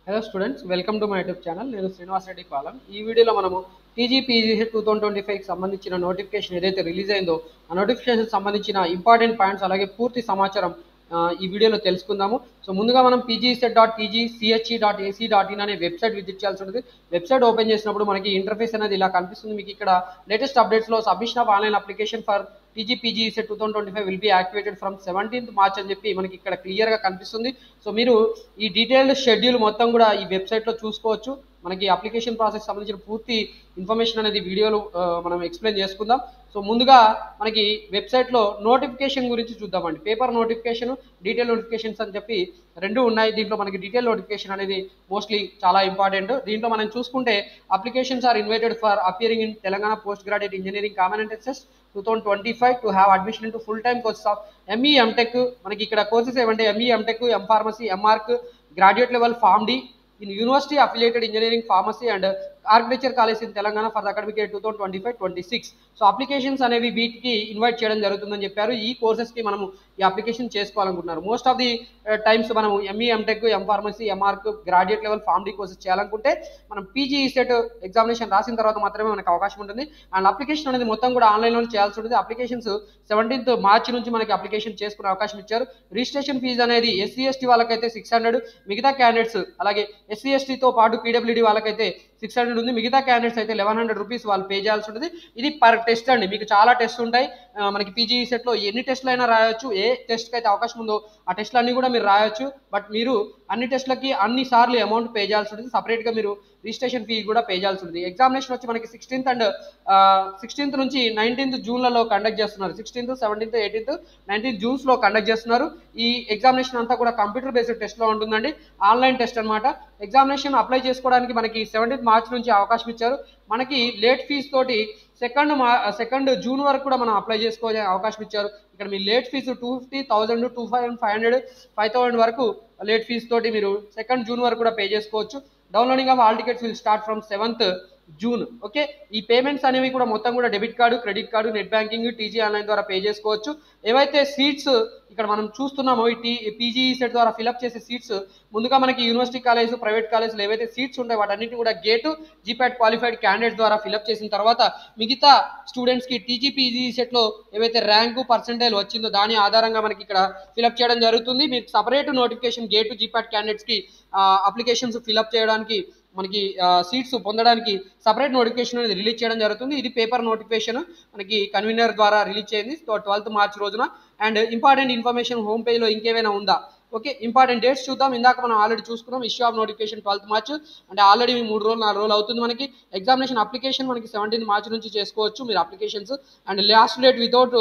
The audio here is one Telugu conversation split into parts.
Hello students, welcome to my YouTube channel. నేను శ్రీనివాస్ రెడ్డి కాలం. ఈ వీడియోలో మనము టీజీపీజీసీ 2025కి సంబంధించిన నోటిఫికేషన్ ఏదైతే రిలీజ్ అయిందో ఆ నోటిఫికేషన్ సంబంధించిన ఇంపార్టెంట్ పాయింట్స్ అలాగే పూర్తి సమాచారం ఈ వీడియోలో తెలుసుకుందాము. సో ముందుగా మనం pgset.tgche.ac.in అనే వెబ్సైట్ విజిట్ చేయాల్సి ఉంటుంది. వెబ్సైట్ ఓపెన్ చేసినప్పుడు మనకి ఇంటర్ఫేస్ అనేది ఇలా కనిపిస్తుంది. మీకు ఇక్కడ లేటెస్ట్ అప్డేట్స్లో submission of online application for TGPGCET 2025 will be activated from 17th March అని చెప్పి మనకి ఇక్కడ క్లియర్గా కనిపిస్తుంది. సో మీరు ఈ డీటెయిల్డ్ షెడ్యూల్ మొత్తం కూడా ఈ వెబ్సైట్లో చూసుకోవచ్చు. మనకి అప్లికేషన్ ప్రాసెస్ సంబంధించిన పూర్తి ఇన్ఫర్మేషన్ అనేది వీడియోలో మనం ఎక్స్ప్లెయిన్ చేసుకుందాం. సో ముందుగా మనకి వెబ్సైట్లో నోటిఫికేషన్ గురించి చూద్దామండి. పేపర్ నోటిఫికేషన్, డీటెయిల్ నోటిఫికేషన్స్ అని చెప్పి రెండు ఉన్నాయి. దీంట్లో మనకి డీటెయిల్ నోటిఫికేషన్ అనేది మోస్ట్లీ చాలా ఇంపార్టెంట్. దీంట్లో మనం చూసుకుంటే applications are invited for appearing in Telangana post graduate engineering common entrance 2025 to have admission into full-time courses of ME MTech. మనకి ఇక్కడ కోర్సెస్ ఏమంటే ME MTech, M Pharmacy, MArch, graduate level Pharm D in University Affiliated Engineering Pharmacy and architecture college in Telangana for the academic year 2025-26. So applications అనేవి వీటికి ఇన్వైట్ చేయడం జరుగుతుందని చెప్పారు. ఈ కోర్సెస్కి మనము ఈ అప్లికేషన్ చేసుకోవాలనుకుంటున్నారు. మోస్ట్ ఆఫ్ ది టైమ్స్ మనం ME M Tech, M pharmacy, M Arch, graduate level pharm D courses చేయాలనుకుంటే మనం పీజీ సెట్ ఎగ్జామినేషన్ రాసిన తర్వాత మాత్రమే మనకు అవకాశం ఉంటుంది. అండ్ అప్లికేషన్ అనేది మొత్తం కూడా ఆన్లైన్లో చేయాల్సి ఉంటుంది. అప్లికేషన్స్ 17th March నుంచి మనకి అప్లికేషన్ చేసుకునే అవకాశం ఇచ్చారు. రిజిస్ట్రేషన్ ఫీజు అనేది ఎస్సీ ఎస్టీ వాళ్ళకైతే 600, మిగతా క్యాండిడేట్స్ అలాగే ఎస్సీ ఎస్టీతో పాటు పీడబ్ల్యూడీ వాళ్ళకైతే 600 ఉంది. మిగతా క్యాండిడేట్స్ అయితే 1100 రూపీస్ వాళ్ళు పే చేయాల్సి ఉంటుంది. ఇది పర్ టెస్ట్ అండి. మీకు చాలా టెస్ట్ ఉంటాయి. మనకి పీజీ సెట్లో ఎన్ని టెస్టులు అయినా రాయొచ్చు. ఏ టెస్ట్కి అయితే అవకాశం ఉందో ఆ టెస్టులు అన్నీ కూడా మీరు రాయొచ్చు. బట్ మీరు అన్ని టెస్టులకి అన్ని సార్లు అమౌంట్ పే చేయాల్సి ఉంటుంది. సపరేట్గా మీరు రిజిస్ట్రేషన్ ఫీ కూడా పే చేయాల్సి ఉంటుంది. ఎగ్జామినేషన్ వచ్చి మనకి 16th నుంచి 19th Juneలలో కండక్ట్ చేస్తున్నారు. 16th, 17th, 18th, 19th Junesలో conduct చేస్తున్నారు. ఈ ఎగ్జామినేషన్ అంతా కూడా కంప్యూటర్ బేస్డ్ టెస్ట్లో ఉంటుందండి. ఆన్లైన్ టెస్ట్ అనమాట. ఎగ్జామినేషన్ అప్లై చేసుకోవడానికి మనకి 17th March నుంచి అవకాశం ఇచ్చారు. మనకి లేట్ ఫీజు తోటి 2nd June వరకు కూడా మనం అప్లై చేసుకోవడానికి అవకాశం ఇచ్చారు. ఇక్కడ మీ లేట్ ఫీజు 250, 1000, 2500, 5000 వరకు లేట్ ఫీజు తోటి మీరు 2nd June వరకు కూడా పే చేసుకోవచ్చు. Downloading of all tickets will start from 7th June. Okay, ఈ పేమెంట్స్ అనేవి కూడా మొత్తం కూడా debit card, credit card, net banking, TG online ద్వారా పే చేసుకోవచ్చు. ఏవైతే సీట్స్ ఇక్కడ మనం చూస్తున్నామో ఈ పీజీ సెట్ ద్వారా ఫిల్అప్ చేసే సీట్స్ ముందుగా మనకి యూనివర్సిటీ కాలేజ్, ప్రైవేట్ కాలేజ్లో ఏవైతే సీట్స్ ఉంటాయో వాటన్నిటిని కూడా గేటు, జీపాట్ క్వాలిఫైడ్ క్యాండిడేట్స్ ద్వారా ఫిల్అప్ చేసిన తర్వాత మిగతా స్టూడెంట్స్కి టీజీపీజీ సెట్లో ఏవైతే ర్యాంకు, పర్సెంటైల్ వచ్చిందో దాని ఆధారంగా మనకి ఇక్కడ ఫిల్అప్ చేయడం జరుగుతుంది. మీకు సపరేట్ నోటిఫికేషన్ గేటు, జీపాట్ క్యాండిడేట్స్కి అప్లికేషన్స్ ఫిల్అప్ చేయడానికి మనకి సీట్స్ పొందడానికి సపరేట్ నోటిఫికేషన్ అనేది రిలీజ్ చేయడం జరుగుతుంది. ఇది పేపర్ నోటిఫికేషన్ మనకి కన్వీనర్ ద్వారా రిలీజ్ చేయండి 12th March రోజున. అండ్ ఇంపార్టెంట్ ఇన్ఫర్మేషన్ హోమ్ పేజ్లో ఇంకేమైనా ఉందా? ఓకే, ఇంపార్టెంట్ డేట్స్ చూద్దాం. ఇందాక మనం ఆల్రెడీ చూసుకున్నాం. Issue of notification 12th March, అంటే ఆల్రెడీ 3 రోజులు 4 రోజులు అవుతుంది. మనకి ఎగ్జామినేషన్ అప్లికేషన్ మనకి 17th March నుంచి చేసుకోవచ్చు మీరు applications. And last date without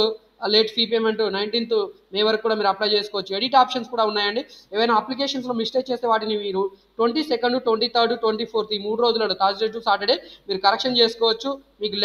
late fee payment 19th May వరకు కూడా మీరు అప్లై చేసుకోవచ్చు. ఎడిట్ ఆప్షన్స్ కూడా ఉన్నాయండి. ఏవైనా అప్లికేషన్స్లో మిస్టేక్ చేస్తే వాటిని మీరు 22nd, 23rd, 24th ఈ 3 రోజులలో థర్స్డే టు సాటర్డే మీరు కరెక్షన్ చేసుకోవచ్చు. మీకు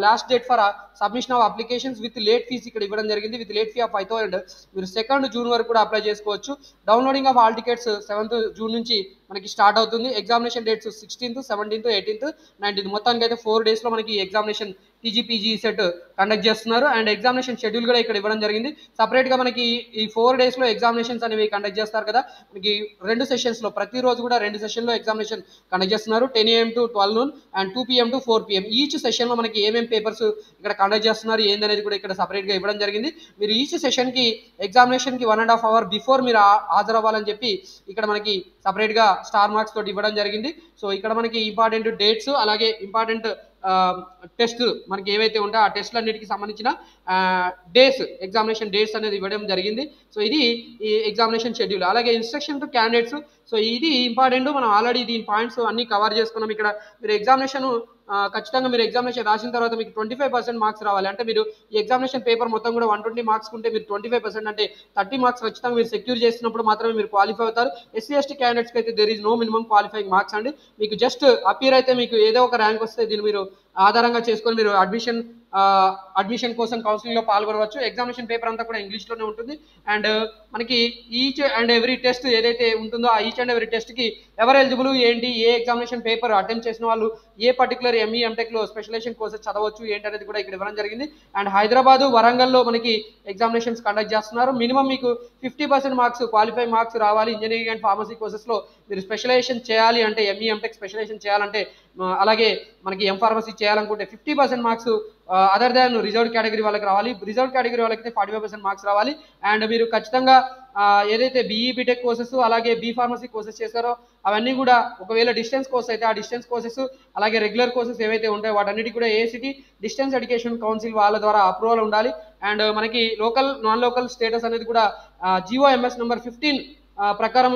last date for submission of applications with late fees ఇక్కడ ఇవ్వడం జరిగింది. విత్ లేట్ ఫీ ఆఫ్ 5000 మీరు 2nd June వరకు కూడా అప్లై చేసుకోవచ్చు. Downloading of all tickets 7th June నుంచి మనకి స్టార్ట్ అవుతుంది. Examination dates 16th, 17th, 18th, 19th మొత్తానికి అయితే 4 డేస్లో మనకి ఎగ్జామినేషన్ టీజీపీజీ సెట్ కండక్ట్ చేస్తున్నారు. అండ్ ఎగ్జామినేషన్ షెడ్యూల్ కూడా ఇక్కడ ఇవ్వడం జరిగింది. సపరేట్గా మనకి ఈ 4 డేస్లో ఎగ్జామినేషన్స్ అనేవి కండక్ట్ చేస్తారు కదా. మనకి 2 సెషన్స్లో ప్రతిరోజు కూడా 2 సెషన్లో ఎగ్జామినేషన్ కండక్ట్ చేస్తున్నారు. 10 AM to 12 noon and 2 PM to 4 PM. Each సెషన్లో మనకి ఏమేమి పేపర్స్ ఇక్కడ కండక్ట్ చేస్తున్నారు ఏందనేది కూడా ఇక్కడ సపరేట్గా ఇవ్వడం జరిగింది. మీరు ఈచ్ సెషన్కి ఎగ్జామినేషన్కి 1.5 hour బిఫోర్ మీరు హాజరవ్వాలని చెప్పి ఇక్కడ మనకి సపరేట్గా స్టార్ మార్క్స్ తోటి ఇవ్వడం జరిగింది. సో ఇక్కడ మనకి ఇంపార్టెంట్ డేట్స్ అలాగే ఇంపార్టెంట్ టెస్ట్ మనకి ఏవైతే ఉంటాయో ఆ టెస్ట్లన్నిటికి సంబంధించిన డేస్, ఎగ్జామినేషన్ డేట్స్ అనేది ఇవ్వడం జరిగింది. సో ఇది ఈ ఎగ్జామినేషన్ షెడ్యూల్. అలాగే ఇన్స్ట్రక్షన్ టు క్యాండిడేట్స్, సో ఇది ఇంపార్టెంట్. మనం ఆల్రెడీ దీని పాయింట్స్ అన్ని కవర్ చేసుకున్నాం. ఇక్కడ మీరు ఎగ్జామినేషన్ ఖచ్చితంగా మీరు ఎగ్జామినేషన్ రాసిన తర్వాత మీకు 25% మార్క్స్ రావాలి. అంటే మీరు ఈ ఎగ్జామినేషన్ పేపర్ మొత్తం కూడా 120 మార్క్స్ ఉంటే మీరు 25% అంటే 30 మార్క్స్ ఖచ్చితంగా మీరు సెక్యూర్ చేసినప్పుడు మాత్రమే మీరు క్వాలిఫై అవుతారు. ఎస్సీ ఎస్టీ క్యాండిడేట్స్కి అయితే there is no minimum qualifying marks అండి. మీకు జస్ట్ అపియర్ అయితే మీకు ఏదో ఒక ర్యాంక్ వస్తే దీన్ని మీరు ఆధారంగా చేసుకొని మీరు అడ్మిషన్ అడ్మిషన్ కోసం కౌన్సిలింగ్లో పాల్గొనవచ్చు. ఎగ్జామినేషన్ పేపర్ అంతా కూడా ఇంగ్లీష్లోనే ఉంటుంది. అండ్ మనకి ఈచ్ అండ్ ఎవ్రీ టెస్ట్ ఏదైతే ఉంటుందో ఆ ఈచ్ అండ్ ఎవ్రీ టెస్ట్కి ఎవరు ఎలిజిబుల్ ఏంటి, ఏ ఎగ్జామినేషన్ పేపర్ అటెంప్ట్ చేసిన వాళ్ళు ఏ పర్టికులర్ ఎంఈ ఎంటెక్లో స్పెషలైజేషన్ కోర్సెస్ చదవచ్చు ఏంటి అనేది కూడా ఇక్కడ ఇవ్వడం జరిగింది. అండ్ హైదరాబాద్, వరంగల్లో మనకి ఎగ్జామినేషన్స్ కండక్ట్ చేస్తున్నారు. మినిమం మీకు 50% మార్క్స్ క్వాలిఫై మార్క్స్ రావాలి. ఇంజనీరింగ్ అండ్ ఫార్మసీ కోర్సెస్లో మీరు స్పెషలైజేషన్ చేయాలి అంటే, ఎంఈ ఎంటెక్ స్పెషలైజేషన్ చేయాలంటే, అలాగే మనకి ఫార్మసీ చేయాలనుకుంటే 50% marks other than reserved category వాళ్ళకి రావాలి. రిజర్వ్డ్ కేటగిరీ వాళ్ళకి 45% మార్క్స్ రావాలి. అండ్ మీరు ఖచ్చితంగా ఏదైతే బీఈ బీటెక్ కోర్సెస్ అలాగే బీ ఫార్మసీ కోర్సెస్ చేశారో అవన్నీ కూడా ఒకవేళ డిస్టెన్స్ కోర్స్ అయితే ఆ డిస్టెన్స్ కోర్సెస్ అలాగే రెగ్యులర్ కోర్సెస్ ఏవైతే ఉంటాయో వాటన్నిటి కూడా ఏఐసిటి డిస్టెన్స్ ఎడ్యుకేషన్ కౌన్సిల్ వాళ్ళ ద్వారా అప్రూవల్ ఉండాలి. అండ్ మనకి లోకల్ నాన్ లోకల్ స్టేటస్ అనేది కూడా జిఓఎంఎస్ నెంబర్ 15 ప్రకారం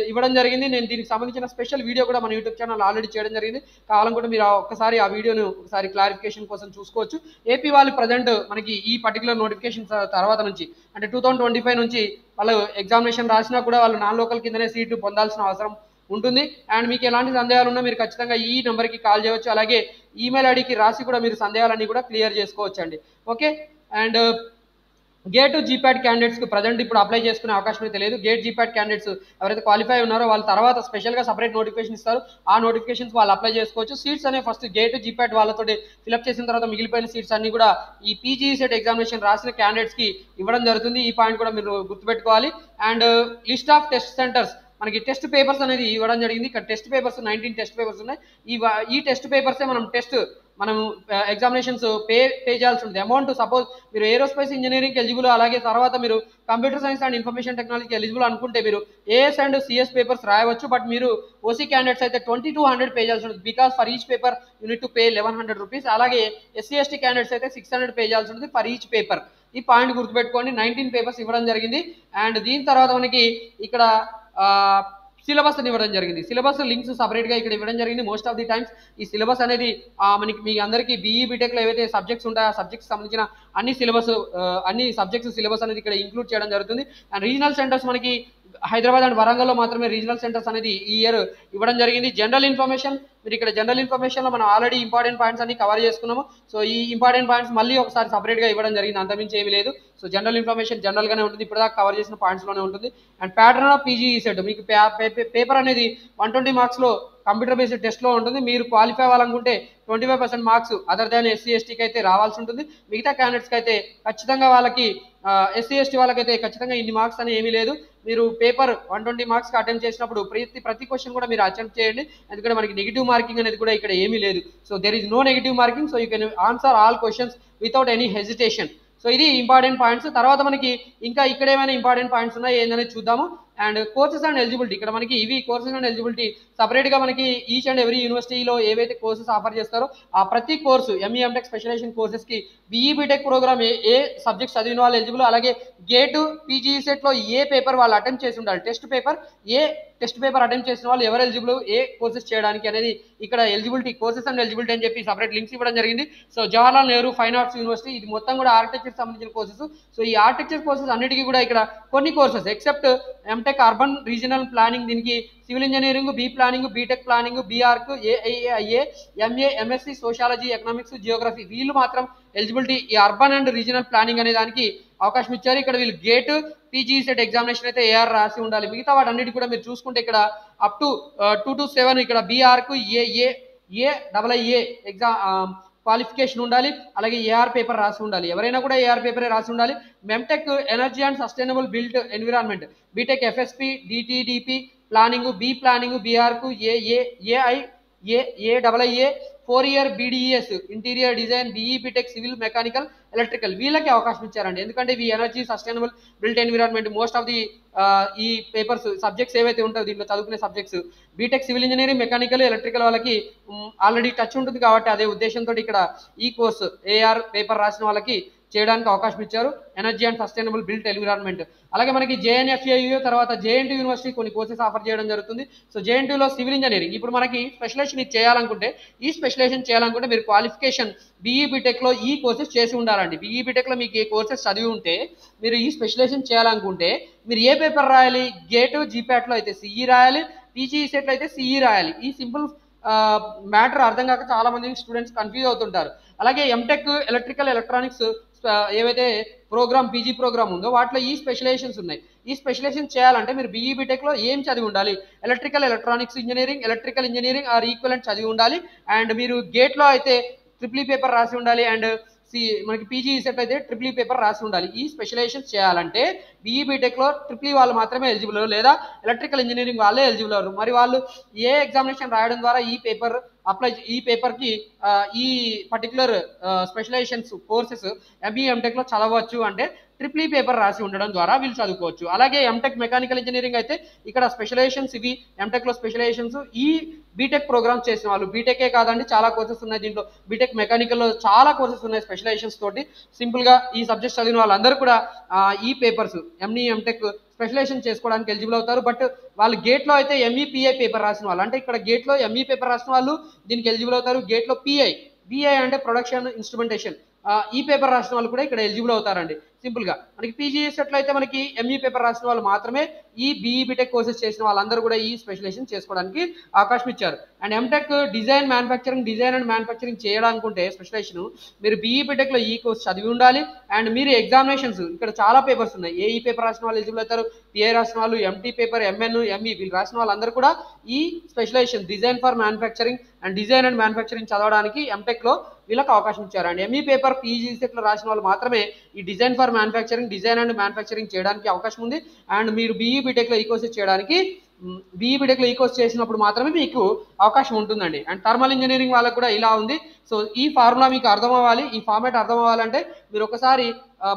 ఇవ్వడం జరిగింది. నేను దీనికి సంబంధించిన స్పెషల్ వీడియో కూడా మన యూట్యూబ్ ఛానల్ ఆల్రెడీ చేయడం జరిగింది. కావాలనుకుంటే మీరు ఒక్కసారి ఆ వీడియోను ఒకసారి క్లారిఫికేషన్ కోసం చూసుకోవచ్చు. ఏపీ వాళ్ళు ప్రజెంట్ మనకి ఈ పర్టికులర్ నోటిఫికేషన్ తర్వాత నుంచి అంటే 2025 నుంచి వాళ్ళు ఎగ్జామినేషన్ రాసినా కూడా వాళ్ళు నాన్ లోకల్ కిందనే సీటు పొందాల్సిన అవసరం ఉంటుంది. అండ్ మీకు ఎలాంటి సందేహాలు ఉన్నా మీరు ఖచ్చితంగా ఈ నెంబర్కి కాల్ చేయవచ్చు. అలాగే ఈమెయిల్ ఐడికి రాసి కూడా మీరు సందేహాలన్నీ కూడా క్లియర్ చేసుకోవచ్చు అండి. ఓకే. అండ్ గేట్ జీప్యాట్ క్యాండిడేట్స్కి ప్రజెంట్ ఇప్పుడు అప్లై చేసుకునే అవకాశం అయితే లేదు. గేట్ జీప్యాట్ క్యాండిడేట్స్ ఎవరైతే క్వాలిఫై ఉన్నారో వాళ్ళ తర్వాత స్పెషల్గా సపరేట్ నోటిఫికేషన్ ఇస్తారు. ఆ నోటిఫికేషన్స్ వాళ్ళు అప్లై చేసుకోవచ్చు. సీట్స్ అనేవి ఫస్ట్ గేట్ జీప్యాట్ వాళ్ళతో ఫిల్అప్ చేసిన తర్వాత మిగిలిపోయిన సీట్స్ అన్ని కూడా ఈ పీజీసెట్ ఎగ్జామినేషన్ రాసిన క్యాండిడేట్స్కి ఇవ్వడం జరుగుతుంది. ఈ పాయింట్ కూడా మీరు గుర్తుపెట్టుకోవాలి. And list of test centres మనకి టెస్ట్ పేపర్స్ అనేది ఇవ్వడం జరిగింది. ఇక్కడ టెస్ట్ పేపర్స్ 19 టెస్ట్ పేపర్స్ ఉన్నాయి. ఈ టెస్ట్ పేపర్సే మనం ఎగ్జామినేషన్స్ పే చేయాల్సి ఉంటుంది. అమౌంట్ సపోజ్ మీరు ఏరోస్పేస్ ఇంజనీరింగ్ ఎలిజిబుల్ అలాగే తర్వాత మీరు కంప్యూటర్ సైన్స్ అండ్ ఇన్ఫర్మేషన్ టెక్నాలజీకి ఎలిజిబుల్ అనుకుంటే మీరు ఏఎస్ అండ్ సిఎస్ పేపర్స్ రాయవచ్చు. బట్ మీరు ఓసీ క్యాండిడేట్స్ అయితే 2200 పే చేయాల్సి ఉంటుంది. Because for each paper unit to pay 1100 rupees. అలాగే ఎస్సీ ఎస్టీ క్యాండిడేట్స్ అయితే 600 పే చేయాల్సి ఉంటుంది ఫర్ ఈచ్ పేపర్. ఈ పాయింట్ గుర్తుపెట్టుకోండి. 19 పేపర్స్ ఇవ్వడం జరిగింది. అండ్ దీని తర్వాత మనకి ఇక్కడ సిలబస్ అని ఇవ్వడం జరిగింది. సిలబస్ లింక్స్ సపరేట్గా ఇక్కడ ఇవ్వడం జరిగింది. మోస్ట్ ఆఫ్ ది టైమ్స్ ఈ సిలబస్ అనేది మనకి మీ అందరికీ బీఈ బీటెక్లో ఏవైతే సబ్జెక్ట్స్ ఉంటాయో ఆ సబ్జెక్ట్స్ సంబంధించిన అన్ని సబ్జెక్ట్స్ సిలబస్ అనేది ఇక్కడ ఇంక్లూడ్ చేయడం జరుగుతుంది. అండ్ రీజనల్ సెంటర్స్ మనకి హైదరాబాద్ అండ్ వరంగల్లో మాత్రమే రీజనల్ సెంటర్స్ అనేది ఈ ఇయర్ ఇవ్వడం జరిగింది. జనరల్ ఇన్ఫర్మేషన్ మీరు ఇక్కడ జనరల్ ఇన్ఫర్మేషన్లో మనం ఆల్రెడీ ఇంపార్టెంట్ పాయింట్స్ అన్ని కవర్ చేసుకున్నాము. సో ఈ ఇంపార్టెంట్ పాయింట్స్ మళ్ళీ ఒకసారి సపరేట్గా ఇవ్వడం జరిగింది. అంతమించి ఏమీ లేదు. సో జనరల్ ఇన్ఫర్మేషన్ జనరల్గానే ఉంటుంది. ఇప్పటిదాకా కవర్ చేసిన పాయింట్స్లోనే ఉంటుంది. And pattern of PG set మీకు పేపర్ అనేది 120 మార్క్స్లో కంప్యూటర్ బేస్డ్ టెస్ట్లో ఉంటుంది. మీరు క్వాలిఫై అవ్వాలనుకుంటే 25% మార్క్స్ అదర్ దాన్ ఎస్సీ ఎస్టీకి అయితే రావాల్సి ఉంటుంది. మిగతా క్యాండిడేట్స్కి అయితే ఖచ్చితంగా వాళ్ళకి ఎస్సీ ఎస్టీ వాళ్ళకైతే ఖచ్చితంగా ఇన్ని మార్క్స్ అని ఏమీ లేదు. మీరు పేపర్ 120 మార్క్స్కి అటెంప్ట్ చేసినప్పుడు ప్రతి క్వశ్చన్ కూడా మీరు అటెంప్ట్ చేయండి. ఎందుకంటే మనకి నెగిటివ్ మార్కింగ్ అనేది కూడా ఇక్కడ ఏమీ లేదు. So there is no negative marking. So you can answer all questions without any hesitation. So ఇది ఇంపార్టెంట్ పాయింట్స్. తర్వాత మనకి ఇంకా ఇక్కడ ఏమైనా ఇంపార్టెంట్ పాయింట్స్ ఉన్నాయి ఏంటనేది చూద్దాము. అండ్ కోర్సెస్ అండ్ ఎలిజిబిలిటీ ఇక్కడ మనకి ఇవి కోర్సెస్ అండ్ ఎలిజిబిలిటీ సపరేట్గా మనకి ఈచ్ అండ్ ఎవ్రీ యూనివర్సిటీలో ఏవైతే కోర్సెస్ ఆఫర్ చేస్తారో ఆ ప్రతి కోర్సు ఎంఈ ఎంటెక్ స్పెషలైజేషన్ కోర్సెస్కి బీఈ బీటెక్ ప్రోగ్రామ్ ఏ సబ్జెక్ట్స్ చదివిన వాళ్ళు ఎలిజిబుల్, అలాగే గేట్ పీజీ సెట్లో ఏ పేపర్ వాళ్ళు అటెంప్ట్ చేసి ఉండాలి, టెస్ట్ పేపర్ అటెంప్ట్ చేసిన వాళ్ళు ఎవరు ఎలిజిబుల్ ఏ కోర్సెస్ చేయడానికి అనేది ఇక్కడ ఎలిజిబిలిటీ కోర్సెస్ అండ్ ఎలిజిబిలిటీ అని చెప్పి సపరేట్ లింక్స్ ఇవ్వడం జరిగింది. So Jawaharlal Nehru fine arts university ఇది మొత్తం కూడా ఆర్కిటెక్చర్ సంబంధించిన కోర్సెస్. సో ఈ ఆర్కిటెక్చర్ కోర్సెస్ అన్నిటికీ కూడా ఇక్కడ కొన్ని courses except M Tech urban regional planning దీనికి civil engineering, B planning, B Tech planning, B Arch, ఏఐఏఐఏ, MA, MSc sociology, economics, geography వీళ్ళు మాత్రం ఎలిజిబిలిటీ ఈ అర్బన్ అండ్ రీజనల్ ప్లానింగ్ అనే దానికి అవకాశం ఇచ్చారు. ఇక్కడ వీళ్ళు గేట్ పీజీ సెట్ ఎగ్జామినేషన్ అయితే ఏఆర్ రాసి ఉండాలి. మిగతా వాటన్నిటి కూడా మీరు చూసుకుంటే ఇక్కడ అప్ టు 2 to 7 ఇక్కడ బీఆర్కు ఏఐఏ ఎగ్జామ్ క్వాలిఫికేషన్ ఉండాలి. అలాగే ఏఆర్ పేపర్ రాసి ఉండాలి. ఎవరైనా కూడా ఏఆర్ పేపరే రాసి ఉండాలి. M Tech energy and sustainable built environment, B Tech FSP, DTDP planning, B planning, B Arch ఏఐఏ 4 year BDS interior design, BE B Tech civil mechanical electrical వీళ్ళకి అవకాశం ఇచ్చారండి. ఎందుకంటే ఇవి energy sustainable built environment most of the ఈ పేపర్స్ సబ్జెక్ట్స్ ఏవైతే ఉంటాయో దీంట్లో చదువుకునే subjects B Tech civil engineering, mechanical, electrical వాళ్ళకి ఆల్రెడీ టచ్ ఉంటుంది కాబట్టి అదే ఉద్దేశంతో ఇక్కడ ఈ కోర్సు ఏఆర్ పేపర్ రాసిన వాళ్ళకి చేయడానికి అవకాశం ఇచ్చారు. Energy and sustainable built environment. అలాగే మనకి జేఎన్ఎఫ్ఏయు తర్వాత జేఎన్టీ యూనివర్సిటీ కొన్ని కోర్సెస్ ఆఫర్ చేయడం జరుగుతుంది. సో జేఎన్టీలో సివిల్ ఇంజనీరింగ్ ఇప్పుడు మనకి స్పెషలైజేషన్ చేయాలనుకుంటే మీరు క్వాలిఫికేషన్ బీఈ బీటెక్లో ఈ కోర్సెస్ చేసి ఉండాలండి. బీఈ బీటెక్లో మీకు ఏ కోర్సెస్ చదివి ఉంటే మీరు ఈ స్పెషలైజేషన్ చేయాలనుకుంటే మీరు ఏ పేపర్ రాయాలి, గేట్ జీప్యాట్లో అయితే సిఈ రాయాలి, పీజీ సెట్లో అయితే సిఈ రాయాలి. ఈ సింపుల్ మ్యాటర్ అర్థం కాక చాలా మంది స్టూడెంట్స్ కన్ఫ్యూజ్ అవుతుంటారు. అలాగే ఎంటెక్ ఎలక్ట్రికల్ ఎలక్ట్రానిక్స్ ఏవైతే పీజీ ప్రోగ్రామ్ ఉందో వాటిలో ఈ స్పెషలైజేషన్స్ ఉన్నాయి. ఈ స్పెషలైజేషన్ చేయాలంటే మీరు బీఈ బీటెక్లో ఏం చదివి ఉండాలి? Electrical electronics engineering, electrical engineering or equivalent చదివి ఉండాలి. అండ్ మీరు గేట్లో అయితే ట్రిపుల్ పేపర్ రాసి ఉండాలి. అండ్ మనకి పీజీ సెట్ అయితే ట్రిపుల్ పేపర్ రాసి ఉండాలి. ఈ స్పెషలైజేషన్ చేయాలంటే బీఈ బీటెక్లో ట్రిపుల్ వాళ్ళు మాత్రమే ఎలిజిబుల్, లేదా ఎలక్ట్రికల్ ఇంజనీరింగ్ వాళ్ళే ఎలిజిబుల్ అవ్వరు. మరి వాళ్ళు ఏ ఎగ్జామినేషన్ రాయడం ద్వారా ఈ పేపర్కి ఈ పర్టికులర్ స్పెషలైజేషన్స్ కోర్సెస్ ఎంఈ ఎంటెక్లో చదవచ్చు అంటే ట్రిపుల్ పేపర్ రాసి ఉండడం ద్వారా వీళ్ళు చదువుకోవచ్చు. అలాగే ఎంటెక్ మెకానికల్ ఇంజనీరింగ్ అయితే ఇక్కడ స్పెషలైజేషన్స్ ఇవి, ఎంటెక్లో స్పెషలైజేషన్స్ ఈ బీటెక్ ప్రోగ్రామ్స్ చేసిన వాళ్ళు, బీటెకే కాదండి చాలా కోర్సెస్ ఉన్నాయి దీంట్లో. బీటెక్ మెకానికల్లో చాలా కోర్సెస్ ఉన్నాయి స్పెషలైజేషన్స్ తోటి. సింపుల్గా ఈ సబ్జెక్ట్ చదివిన వాళ్ళందరూ కూడా ఈ పేపర్స్ ఎంఈ ఎంటెక్ స్పెషలైజేషన్ చేసుకోవడానికి ఎలిజిబుల్ అవుతారు. బట్ వాళ్ళు గేట్లో అయితే ఎంఈపిఐ పేపర్ రాసిన వాళ్ళు, అంటే ఇక్కడ గేట్లో ఎంఈ పేపర్ రాసిన వాళ్ళు దీనికి ఎలిజిబుల్ అవుతారు. గేట్లో బిఐ అంటే ప్రొడక్షన్ ఇన్స్ట్రుమెంటేషన్, ఈ పేపర్ రాసిన వాళ్ళు కూడా ఇక్కడ ఎలిజిబుల్ అవుతారండి. సింపుల్గా మనకి పీజీ సెట్లో అయితే మనకి ఎంఈ పేపర్ రాసిన వాళ్ళు మాత్రమే, ఈ బీఈ బీటెక్ కోర్సెస్ చేసిన వాళ్ళందరూ కూడా ఈ స్పెషలైజేషన్ చేసుకోవడానికి అవకాశం ఇచ్చారు. And MTech design and manufacturing చేయాలనుకుంటే స్పెషలైజేషన్ మీరు బీఈ బీటెక్లో ఈ కోర్స్ చదివి ఉండాలి. అండ్ మీరు ఎగ్జామినేషన్స్ ఇక్కడ చాలా పేపర్స్ ఉన్నాయి. ఏఈ పేపర్ రాసిన వాళ్ళు ఎలిజిబుల్ అవుతారు, పిఐ రాసిన వాళ్ళు, ఎంటీ పేపర్, ఎంఎన్, ఎంఈ వీళ్ళు రాసిన వాళ్ళందరూ కూడా ఈ స్పెషలైజేషన్ డిజైన్ అండ్ మ్యానుఫ్యాక్చరింగ్ చదవడానికి ఎంటెక్లో వీళ్ళకి అవకాశం ఇచ్చారు. అండ్ ఎంఈ పేపర్ పీజీ సెట్లో రాసిన వాళ్ళు మాత్రమే ఈ డిజైన్ అండ్ మ్యానుఫ్యాక్చరింగ్ చేయడానికి అవకాశం ఉంది. అండ్ మీరు బీఈ బీటెక్లో ఈ కోర్సెస్ చేయడానికి ఈ కోర్స్ చేసినప్పుడు మాత్రమే మీకు అవకాశం ఉంటుందండి. అండ్ థర్మల్ ఇంజనీరింగ్ వాళ్ళకు కూడా ఇలా ఉంది. సో ఈ ఫార్ములా మీకు అర్థం అవ్వాలి, ఈ ఫార్మాట్ అర్థం అవ్వాలంటే మీరు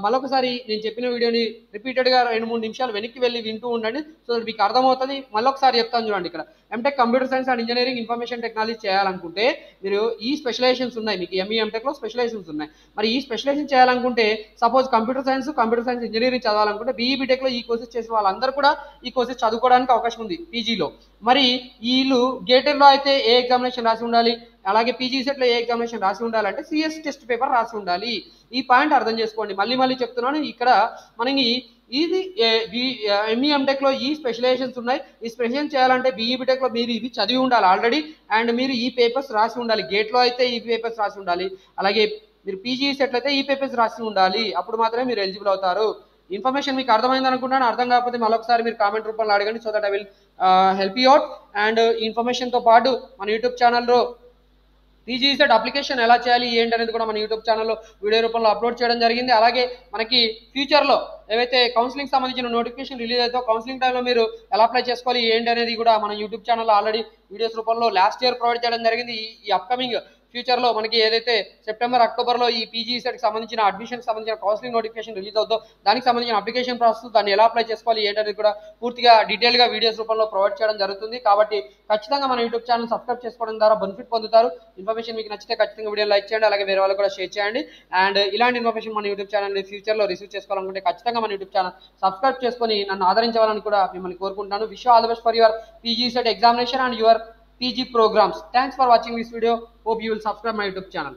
మళ్ళొకసారి నేను చెప్పిన వీడియోని రిపీటెడ్గా 2-3 నిమిషాలు వెనక్కి వెళ్ళి వింటూ ఉండండి. సో మీకు అర్థమవుతుంది. మళ్ళొకసారి చెప్తాను చూడండి. ఇక్కడ MTech computer science and engineering information technology చేయాలనుకుంటే మీరు ఈ స్పెషలైజేషన్స్ ఉన్నాయి, మీకు ఎంఈ ఎంటెక్లో స్పెషలైజేషన్స్ ఉన్నాయి. మరి ఈ స్పెషలైజేషన్ చేయాలనుకుంటే సపోజ్ కంప్యూటర్ సైన్స్ ఇంజనీరింగ్ చదవాలనుకుంటే బీఈ బీటెక్లో ఈ కోర్సెస్ చేసిన వాళ్ళందరూ కూడా ఈ కోర్సెస్ చదువుకోవడానికి అవకాశం ఉంది పీజీలో. మరి వీళ్ళు గేటెడ్లో అయితే ఏ ఎగ్జామినేషన్ రాసి ఉండాలి, అలాగే పీజీ సెట్లో ఏ ఎగ్జామినేషన్ రాసి ఉండాలంటే సిఎస్ టెస్ట్ పేపర్ రాసి ఉండాలి. ఈ పాయింట్ అర్థం చేసుకోండి. మళ్ళీ చెప్తున్నాను. ఇక్కడ మనకి ఇది ఎంఈ ఎంటెక్లో ఈ స్పెషలైజేషన్స్ ఉన్నాయి. ఈ స్పెషలైజేషన్ చేయాలంటే బీఈ బీటెక్లో మీరు ఇవి చదివి ఉండాలి ఆల్రెడీ. అండ్ మీరు ఈ పేపర్స్ రాసి ఉండాలి. గేట్లో అయితే ఈ పేపర్స్ రాసి ఉండాలి, అలాగే మీరు పీజీ సెట్లో అయితే ఈ పేపర్స్ రాసి ఉండాలి. అప్పుడు మాత్రమే మీరు ఎలిజిబుల్ అవుతారు. ఇన్ఫర్మేషన్ మీకు అర్థమైంది అనుకుంటున్నాను. అర్థం కాకపోతే మరొకసారి మీరు కామెంట్ రూపంలో అడగండి, so that I will help you out. And ఇన్ఫర్మేషన్తో పాటు మన యూట్యూబ్ ఛానల్లో పీజీ సెట్ అప్లికేషన్ ఎలా చేయాలి ఏంటి అనేది కూడా మన యూట్యూబ్ ఛానల్లో వీడియో రూపంలో అప్లోడ్ చేయడం జరిగింది. అలాగే మనకి ఫ్యూచర్లో ఏవైతే కౌన్సిలింగ్ సంబంధించిన నోటిఫికేషన్ రిలీజ్ అవుతో కౌన్సిలింగ్ టైంలో మీరు ఎలా అప్లై చేసుకోవాలి ఏంటి అనేది కూడా మన యూట్యూబ్ ఛానల్లో ఆల్రెడీ వీడియోస్ రూపంలో లాస్ట్ ఇయర్ ప్రొవైడ్ చేయడం జరిగింది. ఈ అప్కమింగ్ ఫ్యూచర్లో మనకి ఏదైతే సెప్టెంబర్ అక్టోబర్లో ఈ పీజీ సెట్కి సంబంధించిన అడ్మిషన్కి సంబంధించిన కౌన్సిలింగ్ నోటిఫికేషన్ రిలీజ్ అవుతుందో దానికి సంబంధించిన అప్లికేషన్ ప్రాసెస్, దాన్ని ఎలా అప్లై చేసుకోవాలి ఏంటనేది కూడా పూర్తిగా డీటెయిల్గా వీడియోస్ రూపంలో ప్రొవైడ్ చేయడం జరుగుతుంది. కాబట్టి ఖచ్చితంగా మన యూట్యూబ్ ఛానల్ సబ్స్క్రైబ్ చేసుకోవడం ద్వారా బెనిఫిట్ పొందుతారు. ఇన్ఫర్మేషన్ మీకు నచ్చితే ఖచ్చితంగా వీడియో లైక్ చేయండి, అలాగే వేరే వాళ్ళు కూడా షేర్ చేయండి. అండ్ ఇలాంటి ఇన్ఫర్మేషన్ మన యూట్యూబ్ ఛానల్ ఫ్యూచర్లో రిసీవ్ చేసుకోవాలనుకుంటే ఖచ్చితంగా మన యూట్యూబ్ ఛానల్ సబ్స్క్రైబ్ చేసుకొని నన్ను ఆదరించాలని కూడా మిమ్మల్ని కోరుకుంటాను. Wish all the best for your PG set examination and your PG programs. Thanks for watching this video. Hope you will subscribe my YouTube channel.